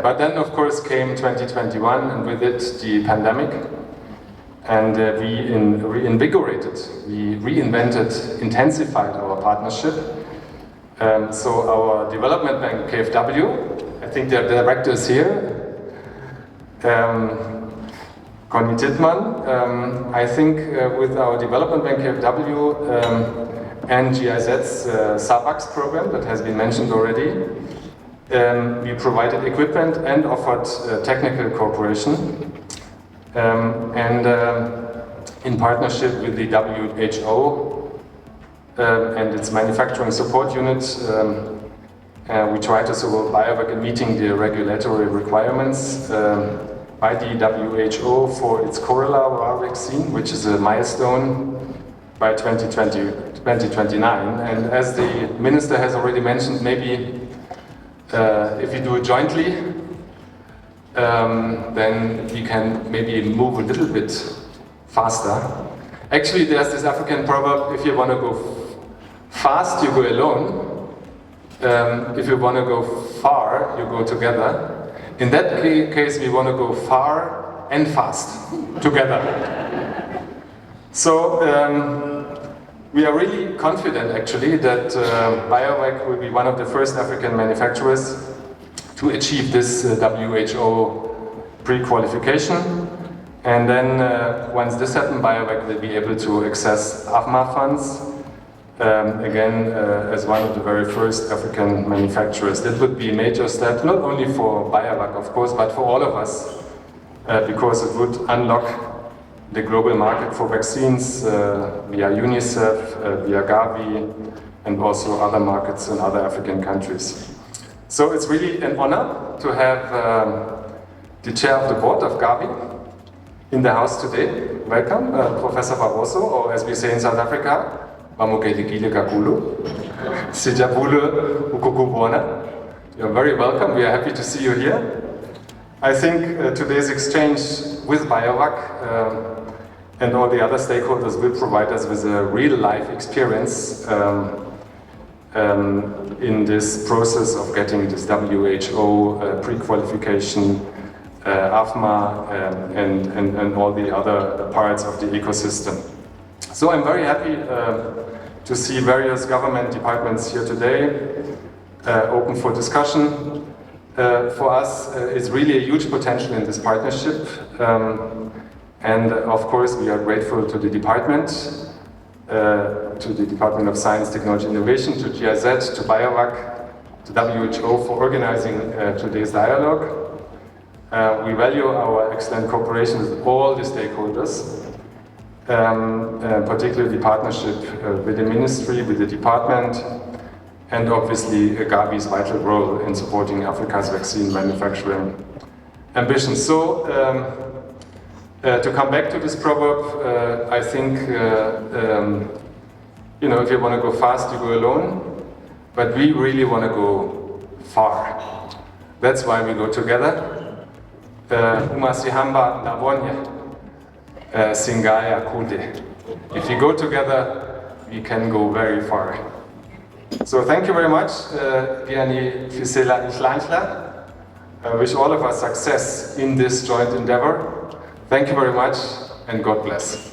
But then, of course, came 2021, and with it, the pandemic. And we reinvigorated, we reinvented, intensified our partnership. So our development bank, KFW, I think their director is here, Conny Tittmann. I think with our development bank, KFW, and GIZ's SAVAX program that has been mentioned already, we provided equipment and offered technical cooperation. In partnership with the WHO and its manufacturing support unit, we try to support Biovac in meeting the regulatory requirements by the WHO for its corolla vaccine, which is a milestone by 2029. And as the minister has already mentioned, maybe if you do it jointly, then we can maybe move a little bit faster. Actually, there's this African proverb, if you want to go fast, you go alone. If you want to go far, you go together. In that case, we want to go far and fast together. So we are really confident, actually, that Biovac will be one of the first African manufacturers to achieve this WHO pre-qualification. And then once this happens, Biovac will be able to access AFMA funds, again, as one of the very first African manufacturers. That would be a major step, not only for Biovac, of course, but for all of us, because it would unlock the global market for vaccines via UNICEF, via Gavi, and also other markets in other African countries. So it's really an honor to have the chair of the board of Gavi in the house today. Welcome, Professor Barroso, or as we say in South Africa, Bamukelikile Kakulu, Sijabulu Ukukubona. You're very welcome, we are happy to see you here. I think today's exchange with Biovac and all the other stakeholders will provide us with a real-life experience in this process of getting this WHO pre-qualification, AFMA, and all the other parts of the ecosystem. So I'm very happy to see various government departments here today, open for discussion. For us, it's really a huge potential in this partnership. And of course, we are grateful to the department, to the Department of Science, Technology, Innovation, to GIZ, to Biovac, to WHO for organizing today's dialogue. We value our excellent cooperation with all the stakeholders, particularly the partnership with the ministry, with the department, and obviously Gavi's vital role in supporting Africa's vaccine manufacturing ambitions. So, to come back to this proverb, I think, you know, if you want to go fast, you go alone, but we really want to go far. That's why we go together. If you go together, we can go very far. So thank you very much, I wish all of us success in this joint endeavor. Thank you very much, and God bless.